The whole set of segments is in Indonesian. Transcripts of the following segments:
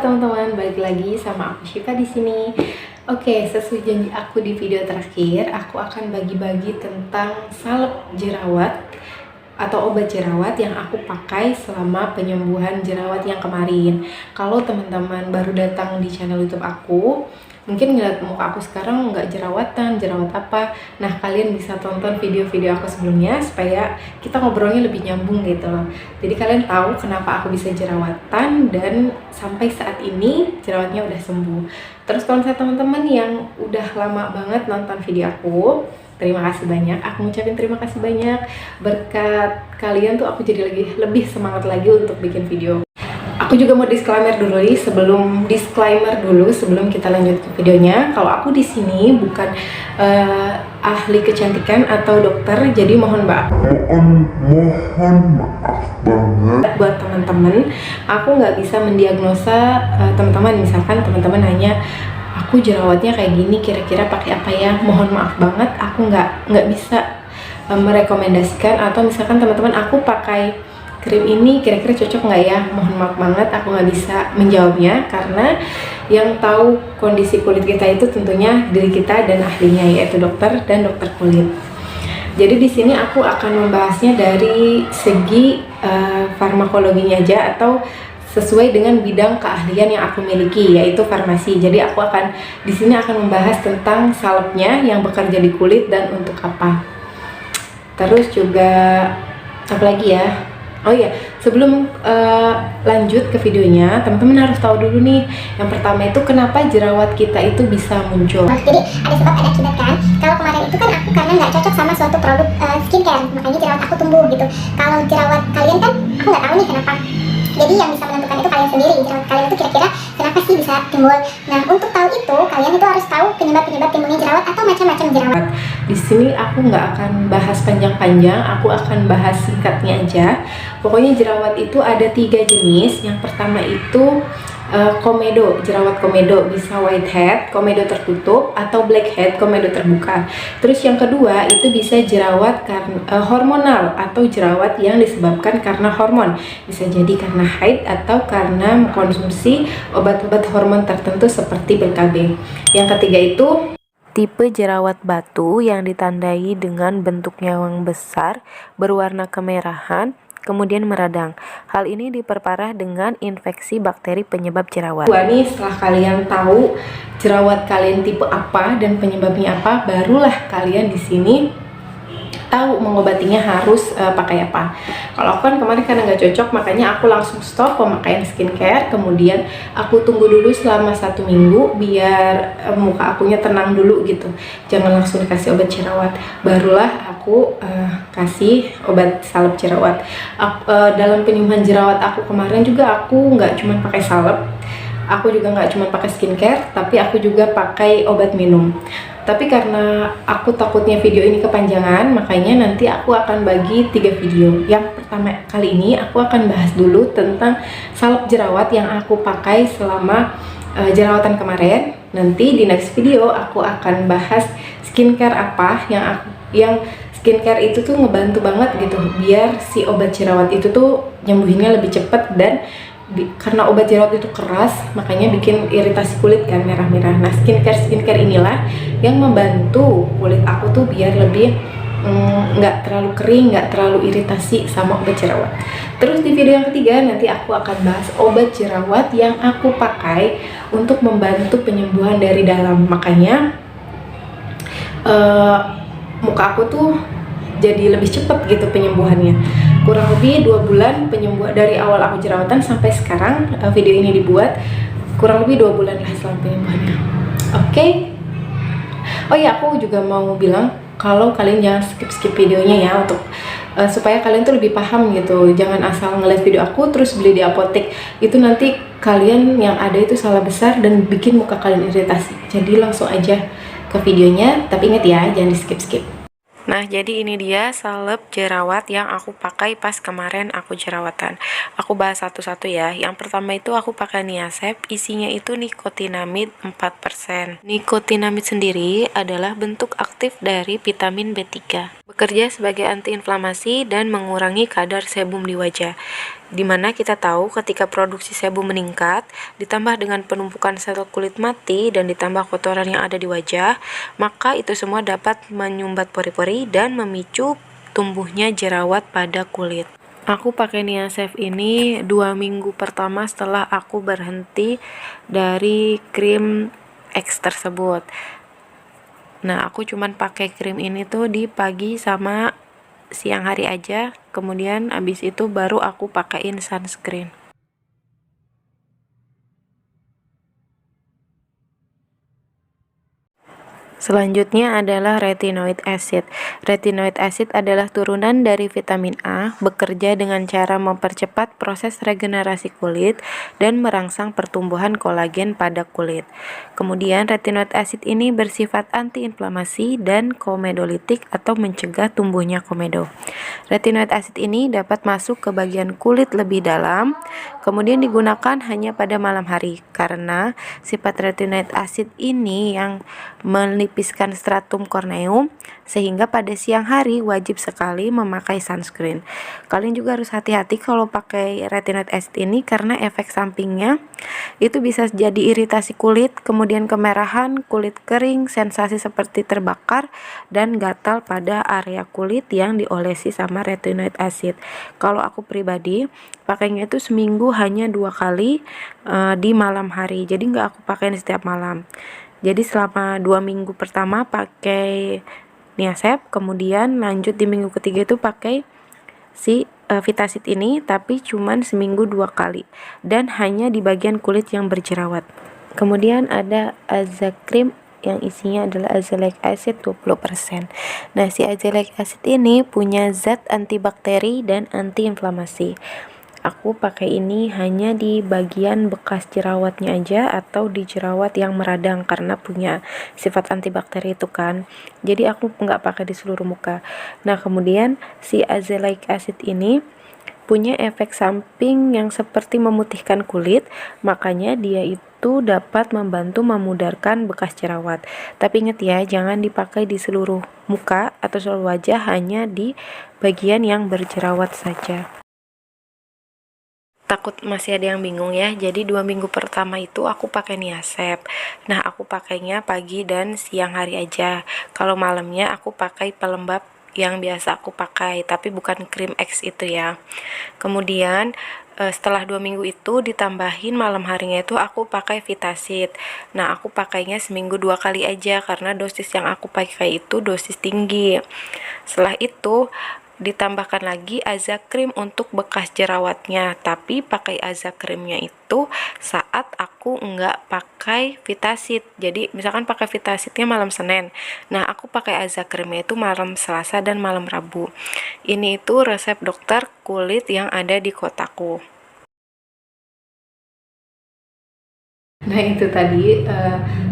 teman-teman, balik lagi sama aku Syifa di sini. Oke, sesuai janji aku di video terakhir, aku akan bagi-bagi tentang salep jerawat atau obat jerawat yang aku pakai selama penyembuhan jerawat yang kemarin. Kalau teman-teman baru datang di channel YouTube aku, mungkin ngeliat muka aku sekarang nggak jerawatan, jerawat apa. Nah, kalian bisa tonton video-video aku sebelumnya supaya kita ngobrolnya lebih nyambung gitu loh. Jadi kalian tahu kenapa aku bisa jerawatan dan sampai saat ini jerawatnya udah sembuh. Terus kalau misalnya teman-teman yang udah lama banget nonton video aku, terima kasih banyak. Aku ngucapin terima kasih banyak. Berkat kalian tuh aku jadi lebih semangat lagi untuk bikin video. Aku juga mau disclaimer dulu nih, sebelum kita lanjut ke videonya. Kalau aku di sini bukan ahli kecantikan atau dokter, jadi mohon maaf banget buat teman-teman. Aku nggak bisa mendiagnosa teman-teman. Misalkan teman-teman nanya, aku jerawatnya kayak gini, kira-kira pakai apa ya? Mohon maaf banget, aku nggak bisa merekomendasikan. Atau misalkan teman-teman, aku pakai krim ini kira-kira cocok nggak ya? Mohon maaf banget, aku nggak bisa menjawabnya karena yang tahu kondisi kulit kita itu tentunya diri kita dan ahlinya, yaitu dokter dan dokter kulit. Jadi di sini aku akan membahasnya dari segi farmakologinya aja atau sesuai dengan bidang keahlian yang aku miliki, yaitu farmasi. Jadi aku akan di sini akan membahas tentang salepnya yang bekerja di kulit dan untuk apa. Terus juga apa lagi ya? Oh iya, sebelum lanjut ke videonya, teman-teman harus tahu dulu nih. Yang pertama itu kenapa jerawat kita itu bisa muncul. Jadi ada sebab ada akibat kan. Kalau kemarin itu kan aku karena nggak cocok sama suatu produk skincare, makanya jerawat aku tumbuh gitu. Kalau jerawat kalian kan aku nggak tahu nih kenapa. Jadi yang bisa menentukan itu kalian sendiri. Jerawat kalian itu kira-kira kenapa sih bisa timbul. Nah, untuk tahu itu kalian itu harus tahu penyebab-penyebab timbulnya jerawat atau macam-macam jerawat. Di sini aku nggak akan bahas panjang-panjang, aku akan bahas singkatnya aja. Pokoknya jerawat itu ada 3 jenis. Yang pertama itu komedo, jerawat komedo, bisa whitehead, komedo tertutup, atau blackhead, komedo terbuka. Terus yang kedua itu bisa jerawat karena hormonal atau jerawat yang disebabkan karena hormon, bisa jadi karena haid atau karena mengkonsumsi obat-obat hormon tertentu seperti pil KB. Yang ketiga itu tipe jerawat batu yang ditandai dengan bentuknya yang besar, berwarna kemerahan, kemudian meradang. Hal ini diperparah dengan infeksi bakteri penyebab jerawat. Nih, setelah kalian tahu jerawat kalian tipe apa dan penyebabnya apa, barulah kalian di sini tahu mengobatinya harus pakai apa. Kalau aku kan kemarin karena nggak cocok, makanya aku langsung stop pemakaian skincare. Kemudian aku tunggu dulu selama 1 minggu biar muka akunya tenang dulu gitu. Jangan langsung dikasih obat jerawat. Barulah aku kasih obat salep jerawat. Dalam penyembuhan jerawat aku kemarin juga aku nggak cuma pakai salep. Aku juga nggak cuma pakai skincare, tapi aku juga pakai obat minum. Tapi karena aku takutnya video ini kepanjangan, makanya nanti aku akan bagi 3 video. Yang pertama kali ini aku akan bahas dulu tentang salep jerawat yang aku pakai selama jerawatan kemarin. Nanti di next video aku akan bahas skincare apa yang skincare itu tuh ngebantu banget gitu, biar si obat jerawat itu tuh nyembuhinnya lebih cepet. Dan karena obat jerawat itu keras, makanya bikin iritasi kulit kan, merah-merah. Nah, skincare inilah yang membantu kulit aku tuh biar lebih nggak terlalu kering, nggak terlalu iritasi sama obat jerawat. Terus di video yang ketiga nanti aku akan bahas obat jerawat yang aku pakai untuk membantu penyembuhan dari dalam. Makanya muka aku tuh jadi lebih cepet gitu penyembuhannya. Kurang lebih 2 bulan penyembuhan dari awal aku jerawatan sampai sekarang video ini dibuat, kurang lebih 2 bulan lah selama penyembuhannya. Oke. Oh ya, aku juga mau bilang kalau kalian jangan skip videonya ya, untuk supaya kalian tuh lebih paham gitu. Jangan asal ngeliat video aku terus beli di apotek. Itu nanti kalian yang ada itu salah besar dan bikin muka kalian iritasi. Jadi langsung aja ke videonya, tapi ingat ya, jangan di skip. Nah, jadi ini dia salep jerawat yang aku pakai pas kemarin aku jerawatan. Aku bahas satu-satu ya. Yang pertama itu aku pakai Niasep, isinya itu nikotinamid 4%. Nikotinamid sendiri adalah bentuk aktif dari vitamin B3. Bekerja sebagai antiinflamasi dan mengurangi kadar sebum di wajah. Dimana kita tahu ketika produksi sebum meningkat, ditambah dengan penumpukan sel kulit mati dan ditambah kotoran yang ada di wajah, maka itu semua dapat menyumbat pori-pori dan memicu tumbuhnya jerawat pada kulit. Aku pakai Niasef ini 2 minggu pertama setelah aku berhenti dari krim X tersebut. Nah, aku cuman pakai krim ini tuh di pagi sama siang hari aja, kemudian abis itu baru aku pakein sunscreen. Selanjutnya adalah retinoid acid. Retinoid acid adalah turunan dari vitamin A, bekerja dengan cara mempercepat proses regenerasi kulit dan merangsang pertumbuhan kolagen pada kulit. Kemudian retinoid acid ini bersifat antiinflamasi dan komedolitik atau mencegah tumbuhnya komedo. Retinoid acid ini dapat masuk ke bagian kulit lebih dalam, kemudian digunakan hanya pada malam hari karena sifat retinoid acid ini yang menipiskan stratum corneum, sehingga pada siang hari wajib sekali memakai sunscreen. Kalian juga harus hati-hati kalau pakai retinoid acid ini karena efek sampingnya itu bisa jadi iritasi kulit, kemudian kemerahan, kulit kering, sensasi seperti terbakar, dan gatal pada area kulit yang diolesi sama retinoid acid. Kalau aku pribadi pakainya itu seminggu hanya 2 kali di malam hari, jadi nggak aku pakai setiap malam. Jadi selama 2 minggu pertama pakai Niasef, kemudian lanjut di minggu ketiga itu pakai si Vitasid ini, tapi cuman seminggu 2 kali dan hanya di bagian kulit yang berjerawat. Kemudian ada Aza Cream yang isinya adalah azelaic acid 20%. Nah, si azelaic acid ini punya zat antibakteri dan antiinflamasi. Aku pakai ini hanya di bagian bekas jerawatnya aja atau di jerawat yang meradang karena punya sifat antibakteri itu kan. Jadi aku nggak pakai di seluruh muka. Nah, kemudian si azelaic acid ini punya efek samping yang seperti memutihkan kulit, makanya dia itu dapat membantu memudarkan bekas jerawat. Tapi ingat ya, jangan dipakai di seluruh muka atau seluruh wajah, hanya di bagian yang berjerawat saja. Takut masih ada yang bingung ya, jadi 2 minggu pertama itu aku pakai Niasef. Nah, aku pakainya pagi dan siang hari aja. Kalau malamnya aku pakai pelembab yang biasa aku pakai, tapi bukan krim X itu ya. Kemudian setelah 2 minggu itu ditambahin malam harinya itu aku pakai Vitasid. Nah, aku pakainya seminggu 2 kali aja karena dosis yang aku pakai itu dosis tinggi. Setelah itu ditambahkan lagi Aza Cream untuk bekas jerawatnya, tapi pakai Aza Creamnya itu saat aku nggak pakai Vitasid. Jadi misalkan pakai Vitasidnya malam Senin, nah aku pakai Aza Creamnya itu malam Selasa dan malam Rabu. Ini itu resep dokter kulit yang ada di kotaku. Nah, itu tadi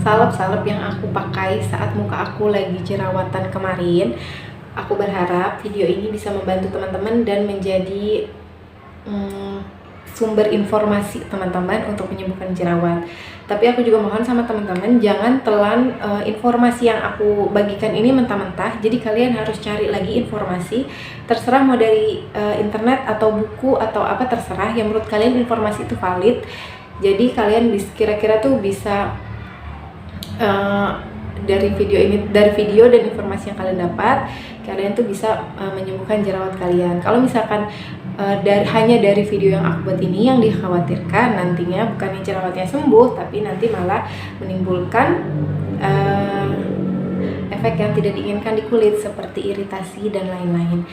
salep-salep yang aku pakai saat muka aku lagi jerawatan kemarin. Aku berharap video ini bisa membantu teman-teman dan menjadi sumber informasi teman-teman untuk menyembuhkan jerawat. Tapi aku juga mohon sama teman-teman, jangan telan informasi yang aku bagikan ini mentah-mentah. Jadi kalian harus cari lagi informasi, terserah mau dari internet atau buku atau apa, terserah yang menurut kalian informasi itu valid. Jadi kalian kira-kira tuh bisa dari video dan informasi yang kalian dapat, kalian tuh bisa menyembuhkan jerawat kalian. Kalau misalkan hanya dari video yang aku buat ini, yang dikhawatirkan nantinya bukannya jerawatnya sembuh, tapi nanti malah menimbulkan efek yang tidak diinginkan di kulit seperti iritasi dan lain-lain.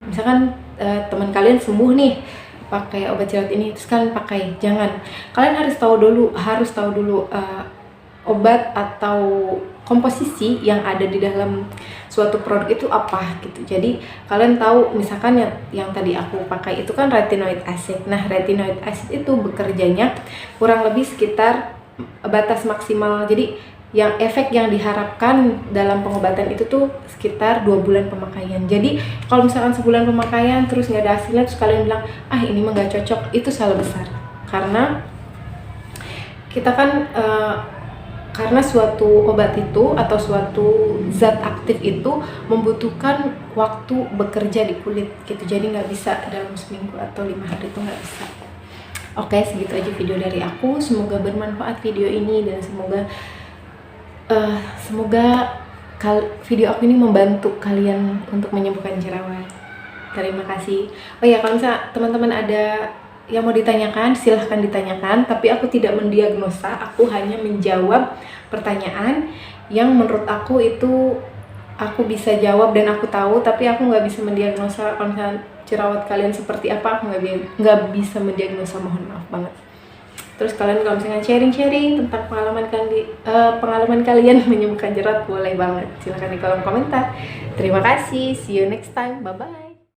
Misalkan teman kalian sembuh nih pakai obat jerawat ini, terus kalian pakai, jangan. Kalian harus tahu dulu obat atau komposisi yang ada di dalam suatu produk itu apa gitu. Jadi kalian tahu, misalkan yang tadi aku pakai itu kan retinoid acid. Nah, retinoid acid itu bekerjanya kurang lebih sekitar batas maksimal. Jadi yang efek yang diharapkan dalam pengobatan itu tuh sekitar 2 bulan pemakaian. Jadi kalau misalkan sebulan pemakaian terus nggak ada hasilnya, terus kalian bilang ini mah nggak cocok, itu salah besar. Karena kita kan karena suatu obat itu atau suatu zat aktif itu membutuhkan waktu bekerja di kulit gitu, jadi nggak bisa dalam seminggu atau 5 hari itu nggak bisa. Oke, segitu aja video dari aku, semoga bermanfaat video ini dan semoga video aku ini membantu kalian untuk menyembuhkan jerawat. Terima kasih. Oh ya, kalau misalnya teman-teman ada yang mau ditanyakan, silahkan ditanyakan, tapi aku tidak mendiagnosa, aku hanya menjawab pertanyaan yang menurut aku itu aku bisa jawab dan aku tahu, tapi aku nggak bisa mendiagnosa. Kalau misalnya jerawat kalian seperti apa, aku nggak bisa mendiagnosa, mohon maaf banget. Terus kalian kalau misalnya sharing-sharing tentang pengalaman kalian menyembuhkan jerawat, boleh banget, silahkan di kolom komentar. Terima kasih, see you next time, bye bye.